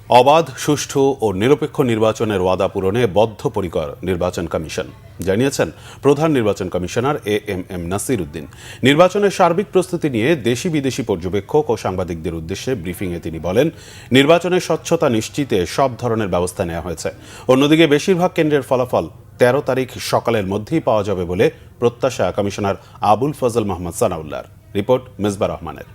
অবাধ, সুষ্ঠু ও নিরপেক্ষ নির্বাচনের ওয়াদা পূরণে বদ্ধপরিকর নির্বাচন কমিশন, জানিয়েছেন প্রধান নির্বাচন কমিশনার এএমএম নাসির উদ্দিন। নির্বাচনের সার্বিক প্রস্তুতি নিয়ে দেশি বিদেশি পর্যবেক্ষক ও সাংবাদিকদের উদ্দেশ্যে ব্রিফিংয়ে তিনি বলেন, নির্বাচনের স্বচ্ছতা নিশ্চিতে সব ধরনের ব্যবস্থা নেওয়া হয়েছে। অন্যদিকে বেশিরভাগ কেন্দ্রের ফলাফল 13 তারিখ সকালের মধ্যেই পাওয়া যাবে বলে প্রত্যাশা কমিশনার আবুল ফজল মোহাম্মদ সানাউল্লাহর। রিপোর্ট মেজবা রহমানের।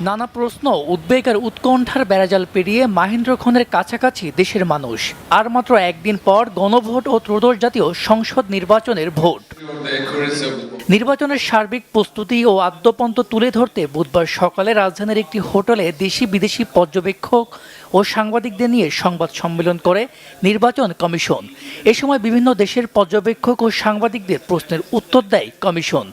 নানা প্রশ্ন, উদ্বেগ আর উৎকণ্ঠার বেড়াজাল পেরিয়ে মাহেন্দ্রক্ষণের কাছাকাছি দেশের মানুষ। আর মাত্র একদিন পর গণভোট ও ত্রয়োদশ জাতীয় সংসদ নির্বাচনের ভোট। নির্বাচনের সার্বিক প্রস্তুতি ও আদ্যপন্ত তুলে ধরতে বুধবার সকালে রাজধানীর একটি হোটেলে দেশি বিদেশি পর্যবেক্ষক ও সাংবাদিকদের নিয়ে সংবাদ সম্মেলন করে নির্বাচন কমিশন। এ সময় বিভিন্ন দেশের পর্যবেক্ষক ও সাংবাদিকদের প্রশ্নের উত্তর দেয় কমিশন।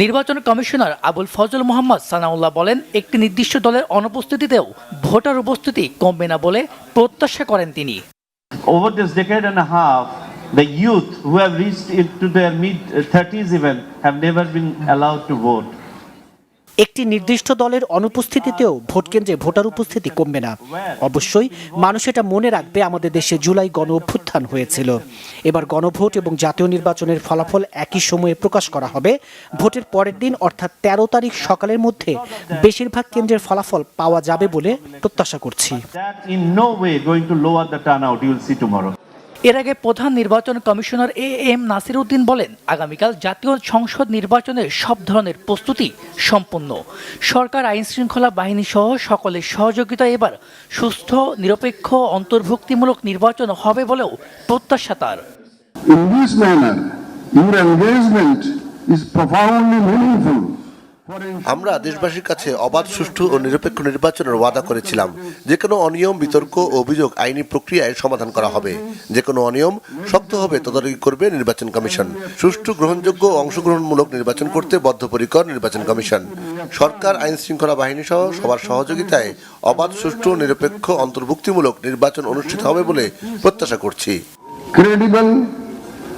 নির্বাচন কমিশনার আবুল ফজল মোহাম্মদ সানাউল্লাহ বলেন, একটি নির্দিষ্ট দলের অনুপস্থিতিতেও ভোটার উপস্থিতি কমবে না বলে প্রত্যাশা করেন তিনি। Over this decade and a half, the youth who have reached into their mid-30s even have never been allowed to vote. একটি নির্দিষ্ট দলের অনুপস্থিতিতেও ভোট কেন্দ্রে ভোটার উপস্থিতি কমবে না। অবশ্যই মানুষ এটা মনে রাখবে, আমাদের দেশে জুলাই গণ অভ্যুত্থান হয়েছিল। এবার গণভোট এবং জাতীয় নির্বাচনের ফলাফল একই সময়ে প্রকাশ করা হবে। ভোটের পরের দিন অর্থাৎ 13 তারিখ সকালের মধ্যে বেশিরভাগ কেন্দ্রের ফলাফল পাওয়া যাবে বলে প্রত্যাশা করছি। এর আগে প্রধান নির্বাচন কমিশনার এএম নাসির উদ্দিন বলেন, আগামীকাল জাতীয় সংসদ নির্বাচনের সব ধরনের প্রস্তুতি সম্পন্ন। সরকার, আইন শৃঙ্খলা বাহিনী সহ সকলের সহযোগিতায় এবার সুস্থ, নিরপেক্ষ, অন্তর্ভুক্তিমূলক নির্বাচন হবে বলেও প্রত্যাশা তার। In this manner, your engagement is profoundly meaningful. আমরা দেশবাসীর কাছে অবাধ, সুষ্ঠু ও নিরপেক্ষ নির্বাচনের ওয়াদা করেছিলাম। যে কোনো অনিয়ম, বিতর্ক ও অভিযোগ আইনি প্রক্রিয়ায় সমাধান করা হবে। যে কোনো অনিয়ম শক্ত হবে তদারকি করবে নির্বাচন কমিশন। সুষ্ঠু, গ্রহণযোগ্য ও অংশগ্রহণমূলক নির্বাচন করতে বদ্ধপরিকর নির্বাচন কমিশন। সরকার, আইন শৃঙ্খলা বাহিনী সহ সবার সহযোগিতায় অবাধ, সুষ্ঠু, নিরপেক্ষ, অন্তর্ভুক্তিমূলক নির্বাচন অনুষ্ঠিত হবে বলে প্রত্যাশা করছি। Credible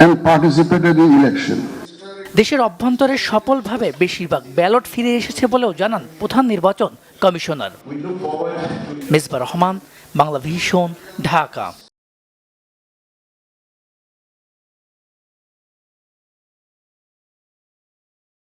and participatory election. দেশের অভ্যন্তরে সফলভাবে বেশিরভাগ ব্যালট ফিরে এসেছে বলেও জানান প্রধান নির্বাচন কমিশনার। মেজবা রহমান, বাংলা ভিশন, ঢাকা।